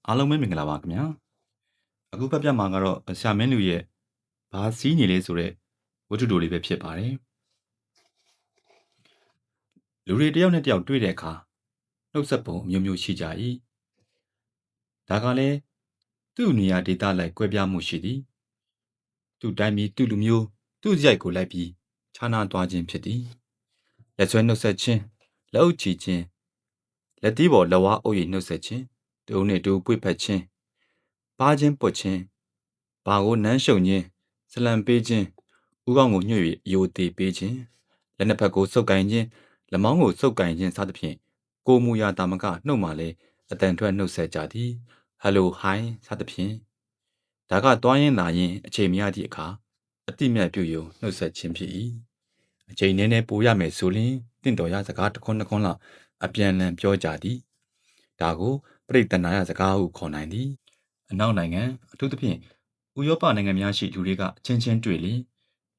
အားလုံးပဲမင်္ဂလာပါခင်ဗျာအခုဖတ်ပြမှာကတော့ဆရာမင်းလူရဲ့ဘာစီးနေလဲဆိုတဲ့ဝတ္ထုတိုလေးပဲဖြစ်ပါတယ်လူတွေတယောက်နဲ့တယောက်တွေ့တဲ့အခါနှုတ်ဆက်ပုံအမျိုးမျိုးရှိကြ၏ဒါကလည်းသူ့နေရာဒေသလိုက်ကွဲပြားမှုရှိသည်သူ့တိုင်းပြည်သူ့လူမျိုးသူ့စရိုက်ကိုလိုက်ပြီးခြားနာသွားခြင်းဖြစ်သည်လက်ဆွဲနှုတ်ဆက်ခြင်းလက်အုပ်ချီခြင်းလက်သီးပေါ်လက်ဝါးအုပ်၍နှုတ်ဆက်ခြင်းတူနှင့်တူပွေဖက်ခြင်းပါးခြင်းပုတ်ခြင်းဘာကိုနမ်းရှုံခြင်းဆလံပေးခြင်းဥကောင်းကိုညှို့၍အယိုသေးပေးခြင်းလက်နှစ်ဖက်ကိုစုပ်ကိုင်ခြင်းလက်မောင်းကိုစုပ်ကိုင်ခြင်းစသဖြင့်ကိုမူရာတာမကနှုတ်မှလည်းအတန်ထွက်နှုတ်ဆက်ကြသည်ဟယ်လိုဟိုင်းစသဖြင့်ဒါကတွားရင်လာရင်အချိန်မရသည့်အခါအတိမြတ်ပြုယုံနှုတ်ဆက်ခြင်းဖြစ်၏အချိန်နည်းနည်းပိုရမယ်ဆိုရင်တင့်တော်ရစကားတစ်ခွန်းတစ်ခွန်းလောက်အပြန်လန်ပြောကြသည်ဒါကိုပြိတ္တနာရစကားဟုခေါ်နိုင်သည်အနောက်နိုင်ငံအထူးသဖြင့်ဥရောပနိုင်ငံများရှိလူတွေကအချင်းချင်းတွေ့လင်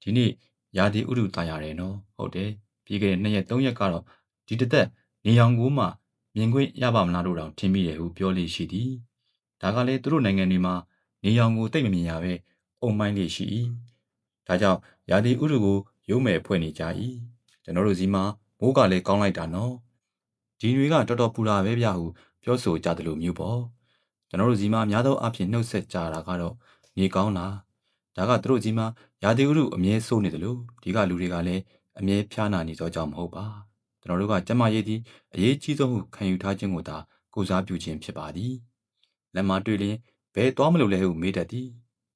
ဒီနေ့ရာသီဥတုတာရတယ်နော်ဟုတ်တယ်ပြီးခဲ့တဲ့2ရက်3ရက်ကတော့ဒီတစ်သက်နေရောင်ကိုမှမြင်ခွင့်ရပါမလားလို့တောင်ထင်မိတယ်ဟုပြောလို့ရှိသည်ဒါကလည်းသူတို့နိုင်ငံတွေမှာနေရောင်ကိုတိတ်မမြင်ရပဲအုံမိုင်းလေးရှိ၏ဒါကြောင့်ရာသီဥတုကိုရုံးမဲ့ဖွဲ့နေကြ၏ကျွန်တော်တို့စီမှာမိုးကလည်းကောင်းလိုက်တာနော်ဒီတွေကတော်တော်ပူလာပဲဗျဟုပြောဆိုကြတယ်လို့မျိုးပေါ့ကျွန်တော်တို့စီမှာအများသောအားဖြင့်နှုတ်ဆက်ကြတာကတော့နေကောင်းလားဒါကသူတို့စီမှာရာသီဥတုအမြဲဆိုးနေတယ်လို့ဒီကလူတွေကလည်းအမြဲဖျားနာနေသောကြောင့်မဟုတ်ပါကျွန်တော်တို့ကကျမရေးသည်အရေးကြီးဆုံးဟုခံယူထားခြင်းကိုသာကိုစားပြုခြင်းဖြစ်ပါသည်လက်မတွေ့လျင်ဘယ်သွားမလို့လဲဟုမေးတတ်သည်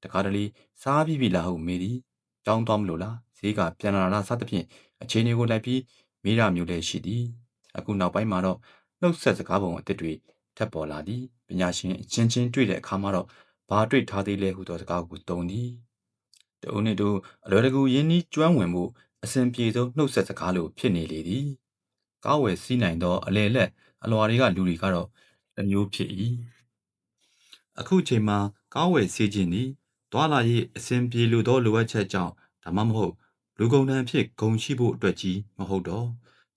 တခါတလေစားပြီးပြီလားဟုမေးသည်ကြောင်းသွားမလို့လားဈေးကပြန်လာလားစသဖြင့်အခြေအနေကိုလိုက်ပြီးမေးရမျိုးလည်းရှိသည်အခုနောက်ပိုင်းမှာတော့နှုတ်ဆက်စကားပုံအသစ်တွေထပ်ပေါ်လာသည်ပညာရှင်အချင်းချင်းတွေ့တဲ့အခါမှာတော့ဘာတွေ့ထားသေးလဲဟုသောစကားကိုသုံးသည်တအုံးနဲ့တို့အလွယ်တကူရင်းနှီးကျွမ်းဝင်မှုအစဉ်ပြေဆုံးနှုတ်ဆက်စကားလိုဖြစ်နေလေသည်ကားဝယ်စီးနိုင်သောအလေလက်အလွာတွေကလူတွေကတော့တစ်မျိုးဖြစ်၏အခုချိန်မှာကားဝယ်စီးခြင်းသည်တွာလာရေးအစဉ်ပြေလိုသောလိုအပ်ချက်ကြောင့်ဒါမှမဟုတ်လူကုန်တန်းဖြစ်ဂုံရှိဖို့အတွက်ကြီးမဟုတ်တော့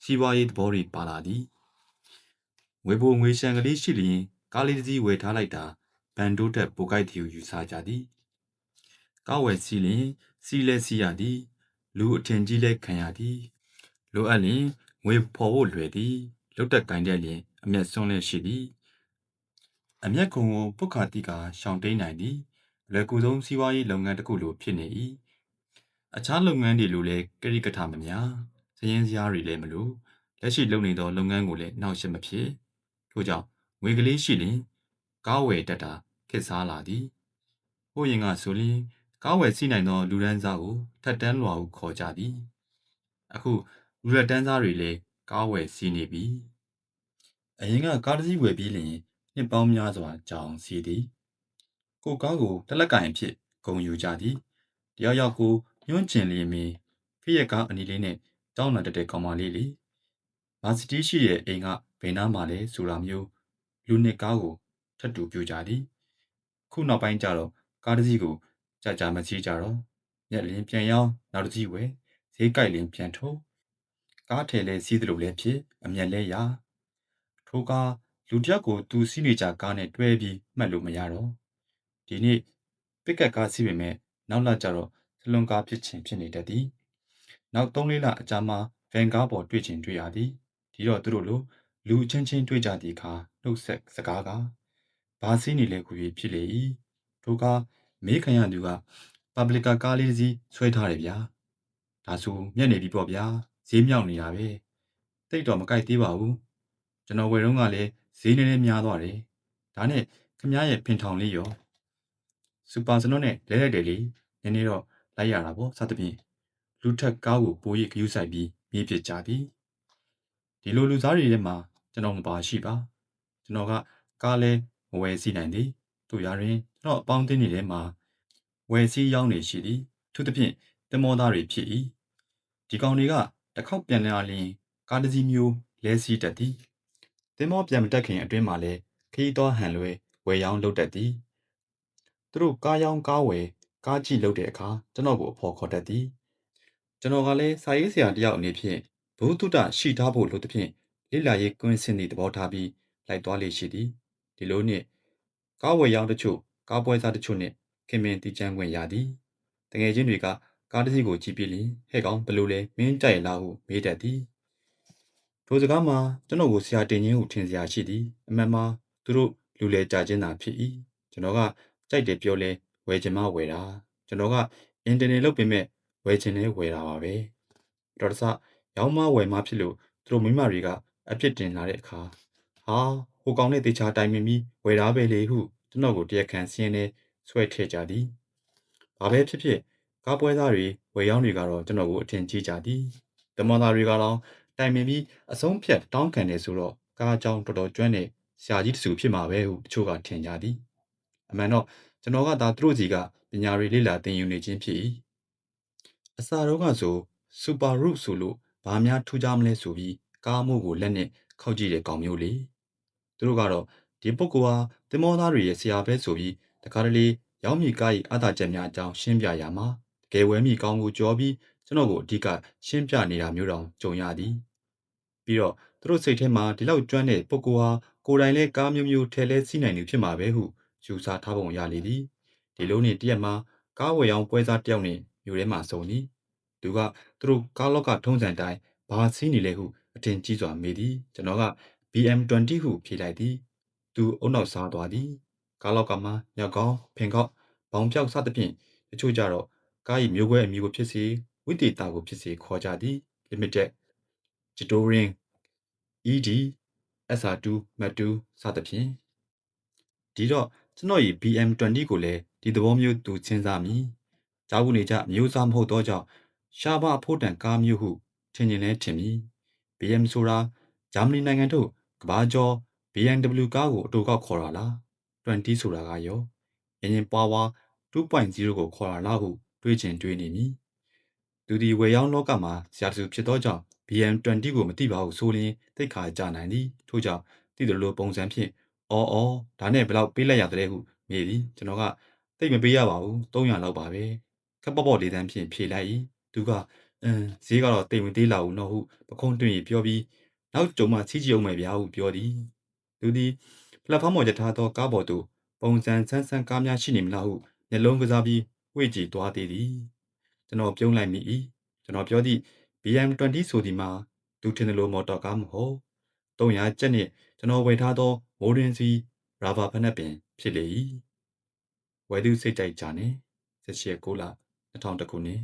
စီးပွားရေးသဘောတွေပါလာသည်ငွေပိုငွေရှန်ကလေးရှိလျင်ကားလေးတစ်စီးဝယ်ထားလိုက်တာဘန်တိုးတက်ပိုကိုက်သည်ဟုယူဆကြသည်ကားဝယ်စီးလျင်စီးလဲစီးရသည်လူအထင်ကြီးလဲခံရသည်လိုအပ်လျင်ငွေဖော်ဖို့လွယ်သည်လုတ်တက်ကင်တဲ့လျင်အမျက်စွန်းလဲရှိသည်အမျက်ခုံကိုပုတ်ခါတိကာရှောင်တိန်နိုင်သည်အလွယ်ကူဆုံးစီးပွားရေးလုပ်ငန်းတစ်ခုလိုဖြစ်နေ၏အခြားလုပ်ငန်းတွေလိုလည်းကရိကထမများစည်ရင်းစရာတွေလည်းမလိုလက်ရှိလုပ်နေသောလုပ်ငန်းကိုလည်းနှောက်ယှက်မဖြစ်ထို့ကြောင့်ငွေကလေးရှိလျင်ကားဝယ်တတ်တာခေတ်စားလာသည်ဟိုရင်ကဆိုလျင်ကားဝယ်စီးနိုင်သောလူဒန်းစားကိုထက်တန်းလွှာဟုခေါ်ကြသည်အခုလူလက်တန်းစားတွေလည်းကားဝယ်စီးနေပြီအရင်ကကားတစ်စီးဝယ်ပြီးလျင်နှစ်ပေါင်းများစွာကြာအောင်စီးသည်ကိုကားကိုတလက်ကင်အဖြစ်ဂုဏ်ယူကြသည်တယောက်ယောက်ကိုညွှန်းကျင်လျင်မီဖီးရကားအနီလေးနဲ့တောင်းလာတတ်တဲ့ကောင်မလေးလေမာစီတီးရှိရဲ့အိမ်ကဘယ်နားမှာလဲဆိုတာမျိုးလူနှစ်ကားကိုထပ်တူပြကြသည်ခုနောက်ပိုင်းကျတော့ကားတစ်စီးကိုကြာမစီးကြတော့ညက်လင်းပြန်ရောင်းနောက်တစ်စီးဝယ်ဈေးကြိုက်လင်းပြန်ထုတ်ကားထဲလဲစီးသလိုလဲဖြစ်အမျက်လဲရထိုကားလူတစ်ယောက်ကိုသူစီးနေကြကားနဲ့တွဲပြီးမှတ်လို့မရတော့ဒီနေ့ပစ်ကပ်ကားစီးပေမဲ့နောက်လာကြတော့စလွန်ကားဖြစ်ချင်ဖြစ်နေတတ်သည်နောက်3-4လအကြာမှာဗန်ကားပေါ်တွေ့ချင်တွေ့ရသည်ဒီတော့သူတို့လိုလူချင်းချင်းတွေ့ကြသည့်အခါနှုတ်ဆက်စကားကဘာစီးနေလဲခု၍ဖြစ်လေ၏ထိုကားမေးခံရသူကပဘလီကာကားလေးစီးဆွဲထားတယ်ဗျာဒါဆိုမျက်နေပြီပေါ့ဗျာဈေးမြောက်နေတာပဲတိတ်တော့မကြိုက်သေးပါဘူးကျွန်တော်ဝယ်တော့ကလည်းဈေးနည်းနည်းများသွားတယ်ဒါနဲ့ခမရဲ့ဖင်ထောင်လေးရောစူပါစနော့နဲ့လဲလိုက်တယ်လေနည်းနည်းတော့လိုက်ရတာပေါ့စသဖြင့်လူထက်ကားကိုပို၍ဂရုစိုက်ပြီးမြေးပစ်ကြသည်ဒီလိုလူစားတွေထဲမှာကျွန်တော်မပါရှိပါကျွန်တော်ကကားလဲမဝယ်စီးနိုင်သည်တို့ရရင်ကျွန်တော်အပေါင်းအသင်းတွေထဲမှာဝယ်စီးရောင်းနေရှိသည်သူသဖြင့်တမောသားတွေဖြစ်၏ဒီကောင်တွေကတစ်ခေါက်ပြန်လာလျင်ကားတစ်စီးမျိုးလဲစီးတတ်သည်တင်မောပြန်မတက်ခင်အတွင်းမှာလဲခီးတော်ဟန်လွဲဝယ်ရောင်းလုပ်တတ်သည်သူတို့ကားရောင်းကားဝယ်ကားကြည့်လုပ်တဲ့အခါကျွန်တော်ကိုအဖော်ခေါ်တတ်သည်ကျွန်တော်ကလည်းစာရေးဆရာတယောက်အနေဖြင့်ဘုသူတရှိထားဖို့လိုသဖြင့်လိလာရေးကွင်းစင်သည့်သဘောထားပြီးလိုက်သွားလေရှိသည်ဒီလိုနှင့် ကားဝယ်ရောင်းတချို့ကားပွဲစားတချို့နဲ့ခင်မင်တီချမ်းခွင့်ရသည်တငယ်ချင်းတွေကကားတစ်စီးကိုကြည့်ပြီးလျင်ဟဲ့ကောင်ဘလို့လဲမင်းကြိုက်လားဟုမေးတတ်သည်ထိုစကားမှာကျွန်တော်ကိုဆရာတင်ချင်းဟုထင်စရာရှိသည်အမှန်မှာသူတို့လူလဲကြခြင်းသာဖြစ်၏ကျွန်တော်ကကြိုက်တယ်ပြောလဲဝယ်ချင်မှဝယ်တာကျွန်တော်ကအင်တာနက်လုပ်ပေမဲ့ဝယ်ချင်လဲဝယ်တာပါပဲတော်တဆရောင်းမဝယ်မဖြစ်လို့သူတို့မိမတွေကအပြစ်တင်လာတဲ့အခါဟာဟိုကောင်နဲ့တေချာတိုင်ပင်ပြီးဝယ်တာပဲလေဟုကျွန်တော်ကိုတရားခံစင်းနဲ့ဆွဲထည့်ကြသည်ဘာပဲဖြစ်ဖြစ်ကားပွဲသားတွေဝယ်ရောင်းတွေကတော့ကျွန်တော်ကိုအထင်ကြီးကြသည်တမန်သားတွေကတော့တိုင်ပင်ပြီးအဆုံးဖြတ်တောင်းခံနေဆိုတော့ကားအကြောင်းတော်တော်ကျွမ်းတဲ့ဆရာကြီးတစုဖြစ်မှာပဲဟုတချို့ကထင်ကြသည်အမှန်တော့ကျွန်တော်ကသာသူတို့စီကပညာတွေလေ့လာသင်ယူနေခြင်းဖြစ်၏အစာတော့ကဆိုစူပါရုဆိုလို့ဘာများထူးခြားမလဲဆိုပြီးကားမို့ကိုလက်နဲ့ခောက်ကြည့်တဲ့ကောင်မျိုးလေသူတို့ကတော့ဒီပုဂ္ဂိုလ်ဟာတင်မောသားတွေရဲ့ဆရာပဲဆိုပြီးတခါတလေရောင်းမိကား၏အသာချက်များအကြောင်းရှင်းပြရမှာတကယ်ဝဲမိကောင်းကိုကြော်ပြီးကျွန်တော်ကိုအဓိကရှင်းပြနေတာမျိုးတောင်ကြုံရသည်ပြီးတော့သူတို့စိတ်ထဲမှာဒီလောက်ကျွမ်းတဲ့ပုဂ္ဂိုလ်ဟာကိုယ်တိုင်လဲကားမျိုးမျိုးထဲလဲစီးနိုင်သူဖြစ်မှာပဲဟုယူဆထားပုံရလေသည်ဒီလိုနဲ့တရက်မှာကားဝယ်ရောင်းပွဲစားတယောက်နဲ့မြို့ထဲမှာစုံသည်သူကသူတို့ကားလောကထုံးစံတိုင်းဘာစီးနေလဲဟုအထင်ကြီးစွာမေးသည်ကျွန်တော်က BM20 ဟုဖြေလိုက်သည်သူအုံနောက်စားသွားသည်ကားလောကမှာညောက်ကောင်းဖင်ခောက်ဘောင်ပြောက်စသဖြင့်တချို့ကြတော့ကား၏မျိုးကွဲအမည်ကိုဖြစ်စေဝိသေသကိုဖြစ်စေခေါ်ကြသည် limited Jitorin ED SR2 MAT2 စသဖြင့်ဒီတော့ကျွန်တော်၏ BM20 ကိုလည်းဒီသဘောမျိုးသူစဉ်းစားမိကြားဘူးနေကြမျိုးစားမဟုတ်တော့ကြောင့်ရှားပါအဖို့တန်ကားမျိုးဟုထင်ရင်လည်းထင်မိ BM ဆိုတာဂျာမနီနိုင်ငံထုတ်ကဘာကျော် BMW ကားကိုအတူကောက်ခေါ်တာလား20ဆိုတာကရောအင်ဂျင်ပါဝါ 2.0 ကိုခေါ်တာလားဟုတွေးချင်တွေးနေမိသူဒီဝယ်ရောင်းလောကမှာဆရာသူဖြစ်သောကြောင့် BM20 ကိုမသိပါဟုဆိုရင်သိခါကြနိုင်သည်ထို့ကြောင့်သိတယ်လို့ပုံစံဖြင့်အော်ဒါနဲ့ဘယ်လောက်ပေးလိုက်ရသလဲဟုမေးသည်ကျွန်တော်ကသိမပေးရပါဘူး300လောက်ပါပဲခက်ပေါ့လေးတန်းဖြင့်ဖြေလိုက်၏သူကဈေးကတော့တိတ်မသေးလာဘူးနော်ဟုပခုံးတွင်ပြောပြီးနောက်ကြုံမှစီးကြည့်အောင်မယ်ဗျာဟုပြောသည်သူသည်ပလက်ဖောင်းပေါ်ရထားသောကားပေါ်သို့ပုံစံဆန်းဆန်းကားများရှိနေမလားဟုမျက်လုံးကစားပြီးဝှေ့ကြည့်သွားသေးသည်ကျွန်တော်ပြုံးလိုက်မိ၏ကျွန်တော်ပြောသည့် BM20 ဆိုဒီမှာသူထင်တယ်လို့မော်တော်ကားမဟုတ်300ကျပ်နှင့်ကျွန်တော်ဝယ်ထားသောမိုးရင်းစီရာဘာဖက်နှက်ပင်ဖြစ်လေ၏ဝယ်သူစိတ်ကြိုက်ကြနေ18 9လ2001ခုနှစ်